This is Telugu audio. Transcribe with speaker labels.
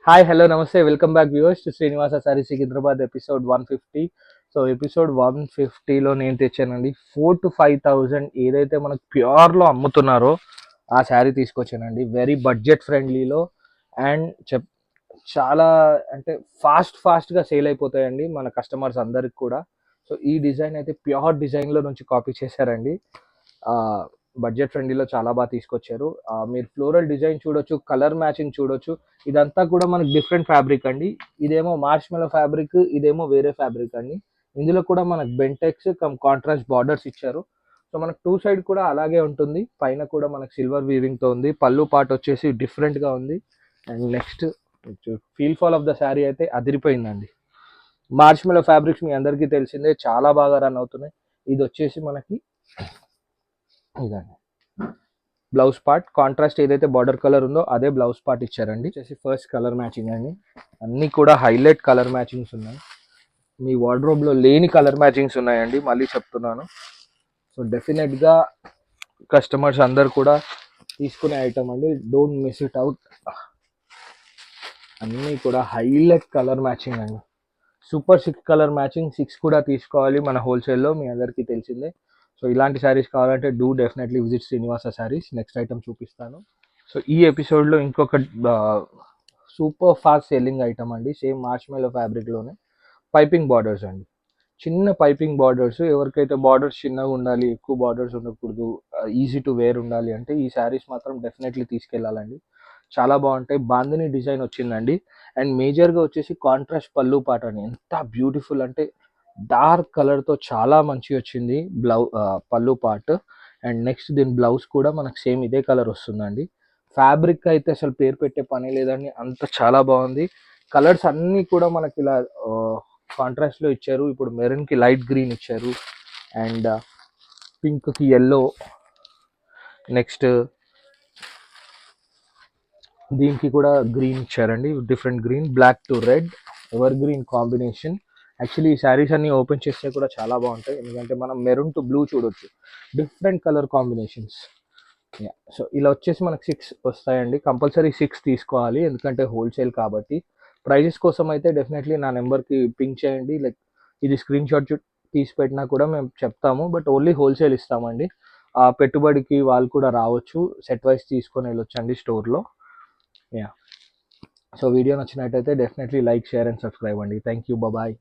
Speaker 1: హాయ్ హలో నమస్తే welcome back viewers to Srinivasa sorry Secunderabad episode 150. So episode 150లో నేను తెచ్చానండి 4,000 to 5,000 ఏదైతే మనకు ప్యూర్లో అమ్ముతున్నారో ఆ శారీ తీసుకొచ్చానండి. వెరీ బడ్జెట్ ఫ్రెండ్లీలో అండ్ చాలా అంటే ఫాస్ట్గా సేల్ అయిపోతాయండి మన కస్టమర్స్ అందరికి కూడా. సో ఈ డిజైన్ అయితే ప్యూర్ డిజైన్లో నుంచి కాపీ చేశారండి. బడ్జెట్ ఫ్రెండ్లీలో చాలా బాగా తీసుకొచ్చారు. మీరు ఫ్లోరల్ డిజైన్ చూడొచ్చు, కలర్ మ్యాచింగ్ చూడొచ్చు. ఇదంతా కూడా మనకి డిఫరెంట్ ఫ్యాబ్రిక్ అండి. ఇదేమో మార్ష్మెలో ఫ్యాబ్రిక్, ఇదేమో వేరే ఫ్యాబ్రిక్ అండి. ఇందులో కూడా మనకు బెంటెక్స్ కమ్ కాంట్రాస్ట్ బార్డర్స్ ఇచ్చారు. సో మనకు టూ సైడ్ కూడా అలాగే ఉంటుంది. పైన కూడా మనకు సిల్వర్ వీవింగ్తో ఉంది. పళ్ళు పార్ట్ వచ్చేసి డిఫరెంట్గా ఉంది. And next feel fall of the sari అయితే అదిరిపోయిందండి. మార్ష్మెలో ఫ్యాబ్రిక్స్ మీ అందరికీ తెలిసిందే, చాలా బాగా రన్ అవుతున్నాయి. ఇది వచ్చేసి మనకి ఇదండి బ్లౌజ్ పార్ట్. కాంట్రాస్ట్ ఏదైతే బార్డర్ కలర్ ఉందో అదే బ్లౌజ్ పార్ట్ ఇచ్చారండి. వచ్చేసి ఫస్ట్ కలర్ మ్యాచింగ్ అండి. అన్నీ కూడా హైలైట్ కలర్ మ్యాచింగ్స్ ఉన్నాయి. మీ వార్డ్రోబ్లో లేని కలర్ మ్యాచింగ్స్ ఉన్నాయండి, మళ్ళీ చెప్తున్నాను. సో డెఫినెట్గా కస్టమర్స్ అందరు కూడా తీసుకునే ఐటమ్ అండి, డోంట్ మిస్ ఇట్ అవుట్. అన్నీ కూడా హైలైట్ కలర్ మ్యాచింగ్ అండి. Super 6 colour matching. 6 కూడా తీసుకోవాలి మన హోల్సేల్లో, మీ అందరికీ తెలిసిందే. సో ఇలాంటి శారీస్ కావాలంటే do definitely visit Srinivasa saris. Next item చూపిస్తాను. సో ఈ ఎపిసోడ్లో ఇంకొక సూపర్ ఫాస్ట్ సెల్లింగ్ ఐటమ్ అండి, సేమ్ మార్ష్మెలో ఫ్యాబ్రిక్లోనే పైపింగ్ బార్డర్స్ అండి. చిన్న పైపింగ్ బార్డర్స్. ఎవరికైతే బార్డర్స్ చిన్నగా ఉండాలి, ఎక్కువ బార్డర్స్ ఉండకూడదు, ఈజీ టు వేర్ ఉండాలి అంటే ఈ శారీస్ మాత్రం డెఫినెట్లీ తీసుకెళ్ళాలండి. చాలా బాగుంటాయి. బాందిని డిజైన్ వచ్చిందండి. అండ్ మేజర్గా వచ్చేసి కాంట్రాస్ట్ పళ్ళు పాట అని, ఎంత బ్యూటిఫుల్ అంటే డార్క్ కలర్తో చాలా మంచి వచ్చింది పళ్ళు పార్ట్. అండ్ నెక్స్ట్ దీని బ్లౌజ్ కూడా మనకు సేమ్ ఇదే కలర్ వస్తుందండి. ఫ్యాబ్రిక్ అయితే అసలు పేరు పెట్టే పని లేదండి, అంత చాలా బాగుంది. కలర్స్ అన్నీ కూడా మనకి ఇలా కాంట్రాస్ట్లో ఇచ్చారు. ఇప్పుడు మెరూన్కి లైట్ గ్రీన్ ఇచ్చారు, అండ్ పింక్కి ఎల్లో, నెక్స్ట్ దీనికి కూడా గ్రీన్ ఇచ్చారండి, different green, black to red, evergreen combination. Actually ఈ శారీస్ అన్ని ఓపెన్ చేస్తే కూడా చాలా బాగుంటాయి, ఎందుకంటే మనం మెరూన్ టు బ్లూ చూడొచ్చు, డిఫరెంట్ కలర్ కాంబినేషన్స్. సో ఇలా వచ్చేసి మనకు 6 వస్తాయండి. కంపల్సరీ 6 తీసుకోవాలి, ఎందుకంటే హోల్సేల్ కాబట్టి. ప్రైజెస్ కోసం అయితే డెఫినెట్లీ నా నెంబర్కి పింక్ చేయండి. లైక్ ఇది స్క్రీన్ షాట్ తీసి పెట్టినా కూడా మేము చెప్తాము, బట్ ఓన్లీ హోల్సేల్ ఇస్తామండి. ఆ పెట్టుబడికి వాళ్ళు కూడా రావచ్చు, సెట్ వైస్ తీసుకొని వెళ్ళొచ్చండి స్టోర్లో. యా, సో వీడియో నచ్చినట్టయితే definitely like, share and subscribe అండి. Thank you, bye.